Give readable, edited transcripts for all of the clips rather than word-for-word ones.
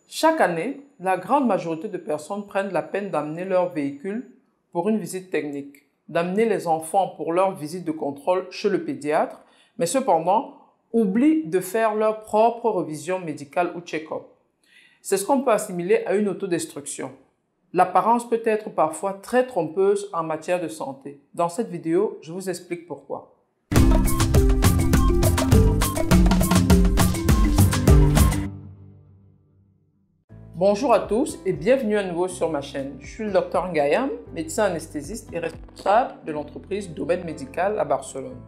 Chaque année, la grande majorité de personnes prennent la peine d'amener leur véhicule pour une visite technique, d'amener les enfants pour leur visite de contrôle chez le pédiatre, mais cependant, oublient de faire leur propre révision médicale ou check-up. C'est ce qu'on peut assimiler à une autodestruction. L'apparence peut être parfois très trompeuse en matière de santé. Dans cette vidéo, je vous explique pourquoi. Bonjour à tous et bienvenue à nouveau sur ma chaîne. Je suis le Dr Ngayam, médecin anesthésiste et responsable de l'entreprise Domaine Médical à Barcelone.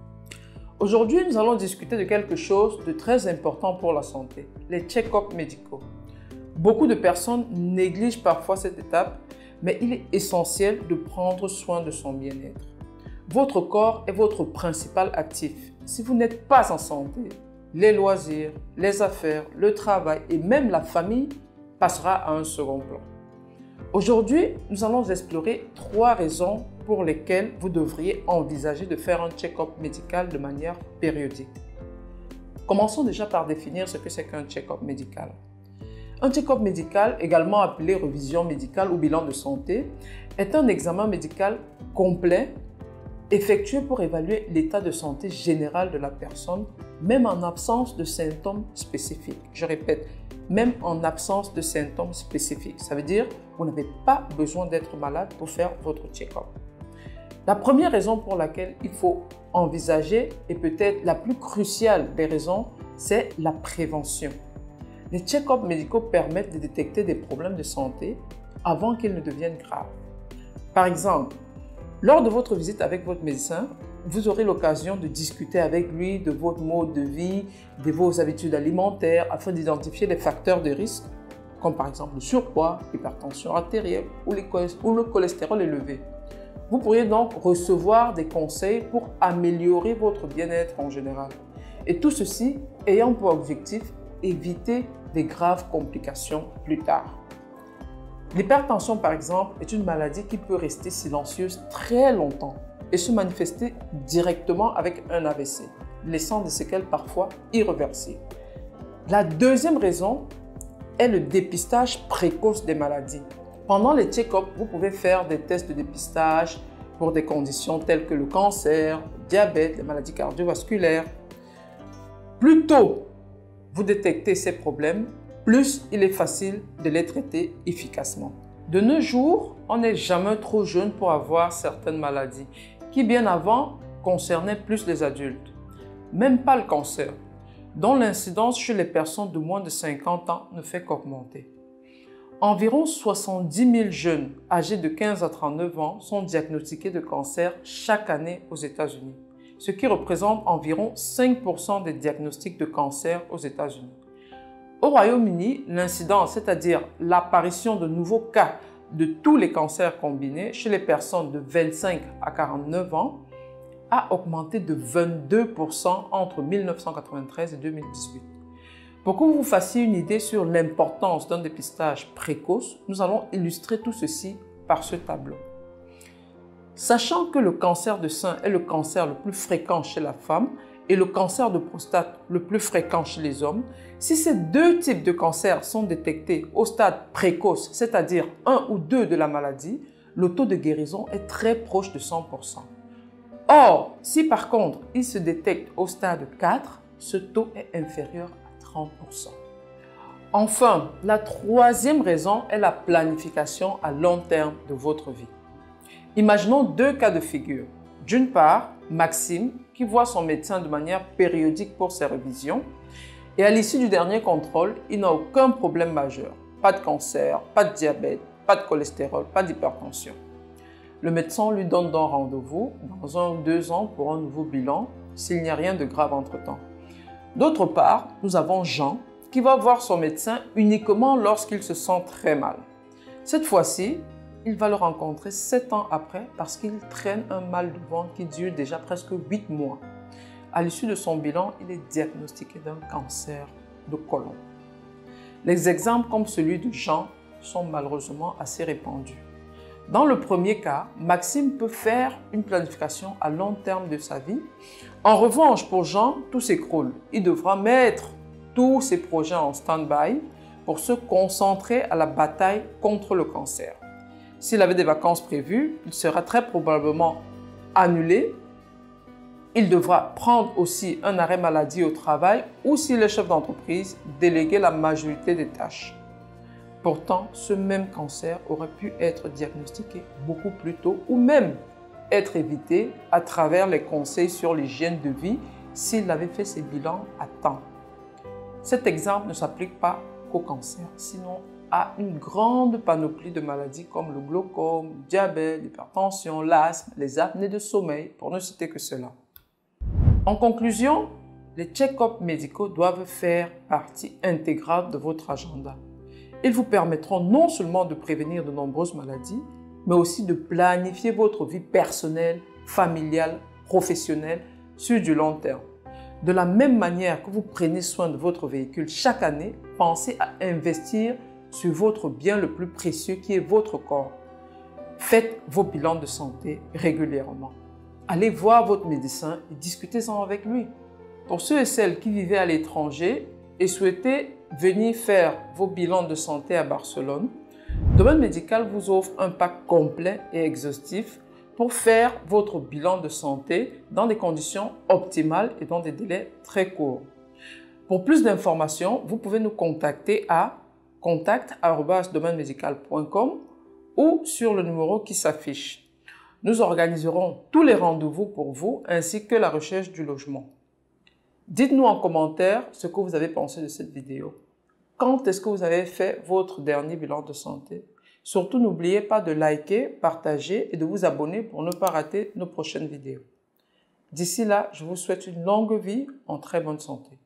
Aujourd'hui, nous allons discuter de quelque chose de très important pour la santé, les check-ups médicaux. Beaucoup de personnes négligent parfois cette étape, mais il est essentiel de prendre soin de son bien-être. Votre corps est votre principal actif. Si vous n'êtes pas en santé, les loisirs, les affaires, le travail et même la famille passera à un second plan. Aujourd'hui, nous allons explorer 3 raisons pour lesquelles vous devriez envisager de faire un check-up médical de manière périodique. Commençons déjà par définir ce que c'est qu'un check-up médical. Un check-up médical, également appelé révision médicale ou bilan de santé, est un examen médical complet effectué pour évaluer l'état de santé général de la personne, même en absence de symptômes spécifiques. Je répète, même en absence de symptômes spécifiques. Ça veut dire que vous n'avez pas besoin d'être malade pour faire votre check-up. La première raison pour laquelle il faut envisager, et peut-être la plus cruciale des raisons, c'est la prévention. Les check-ups médicaux permettent de détecter des problèmes de santé avant qu'ils ne deviennent graves. Par exemple, lors de votre visite avec votre médecin, vous aurez l'occasion de discuter avec lui de votre mode de vie, de vos habitudes alimentaires, afin d'identifier les facteurs de risque, comme par exemple le surpoids, l'hypertension artérielle ou le cholestérol élevé. Vous pourriez donc recevoir des conseils pour améliorer votre bien-être en général. Et tout ceci ayant pour objectif éviter des graves complications plus tard. L'hypertension, par exemple, est une maladie qui peut rester silencieuse très longtemps et se manifester directement avec un AVC, laissant des séquelles parfois irréversibles. La deuxième raison est le dépistage précoce des maladies. Pendant les check-ups, vous pouvez faire des tests de dépistage pour des conditions telles que le cancer, le diabète, les maladies cardiovasculaires. Plus tôt vous détectez ces problèmes, plus il est facile de les traiter efficacement. De nos jours, on n'est jamais trop jeune pour avoir certaines maladies qui, bien avant, concernaient plus les adultes. Même pas le cancer, dont l'incidence chez les personnes de moins de 50 ans ne fait qu'augmenter. Environ 70 000 jeunes âgés de 15 à 39 ans sont diagnostiqués de cancer chaque année aux États-Unis, ce qui représente environ 5% des diagnostics de cancer aux États-Unis. Au Royaume-Uni, l'incidence, c'est-à-dire l'apparition de nouveaux cas de tous les cancers combinés chez les personnes de 25 à 49 ans, a augmenté de 22% entre 1993 et 2018. Pour que vous vous fassiez une idée sur l'importance d'un dépistage précoce, nous allons illustrer tout ceci par ce tableau. Sachant que le cancer de sein est le cancer le plus fréquent chez la femme et le cancer de prostate le plus fréquent chez les hommes, si ces deux types de cancers sont détectés au stade précoce, c'est-à-dire 1 ou 2 de la maladie, le taux de guérison est très proche de 100%. Or, si par contre il se détecte au stade 4, ce taux est inférieur à 30%. Enfin, la troisième raison est la planification à long terme de votre vie. Imaginons 2 cas de figure. D'une part, Maxime, qui voit son médecin de manière périodique pour ses révisions, et à l'issue du dernier contrôle, il n'a aucun problème majeur. Pas de cancer, pas de diabète, pas de cholestérol, pas d'hypertension. Le médecin lui donne donc rendez-vous dans 1 ou 2 ans pour un nouveau bilan, s'il n'y a rien de grave entre-temps. D'autre part, nous avons Jean, qui va voir son médecin uniquement lorsqu'il se sent très mal. Cette fois-ci, il va le rencontrer 7 ans après parce qu'il traîne un mal de ventre qui dure déjà presque 8 mois. À l'issue de son bilan, il est diagnostiqué d'un cancer de côlon. Les exemples comme celui de Jean sont malheureusement assez répandus. Dans le premier cas, Maxime peut faire une planification à long terme de sa vie. En revanche, pour Jean, tout s'écroule. Il devra mettre tous ses projets en stand-by pour se concentrer à la bataille contre le cancer. S'il avait des vacances prévues, il sera très probablement annulé. Il devra prendre aussi un arrêt maladie au travail ou, s'il est chef d'entreprise, déléguer la majorité des tâches. Pourtant, ce même cancer aurait pu être diagnostiqué beaucoup plus tôt ou même être évité à travers les conseils sur l'hygiène de vie s'il avait fait ses bilans à temps. Cet exemple ne s'applique pas qu'au cancer, sinon à une grande panoplie de maladies comme le glaucome, le diabète, l'hypertension, l'asthme, les apnées de sommeil, pour ne citer que cela. En conclusion, les check-ups médicaux doivent faire partie intégrante de votre agenda. Ils vous permettront non seulement de prévenir de nombreuses maladies, mais aussi de planifier votre vie personnelle, familiale, professionnelle sur du long terme. De la même manière que vous prenez soin de votre véhicule chaque année, pensez à investir sur votre bien le plus précieux qui est votre corps. Faites vos bilans de santé régulièrement. Allez voir votre médecin et discutez-en avec lui. Pour ceux et celles qui vivaient à l'étranger et souhaitaient venir faire vos bilans de santé à Barcelone, Domaine Médical vous offre un pack complet et exhaustif pour faire votre bilan de santé dans des conditions optimales et dans des délais très courts. Pour plus d'informations, vous pouvez nous contacter à contact@domainemedical.com ou sur le numéro qui s'affiche. Nous organiserons tous les rendez-vous pour vous ainsi que la recherche du logement. Dites-nous en commentaire ce que vous avez pensé de cette vidéo. Quand est-ce que vous avez fait votre dernier bilan de santé? Surtout, n'oubliez pas de liker, partager et de vous abonner pour ne pas rater nos prochaines vidéos. D'ici là, je vous souhaite une longue vie en très bonne santé.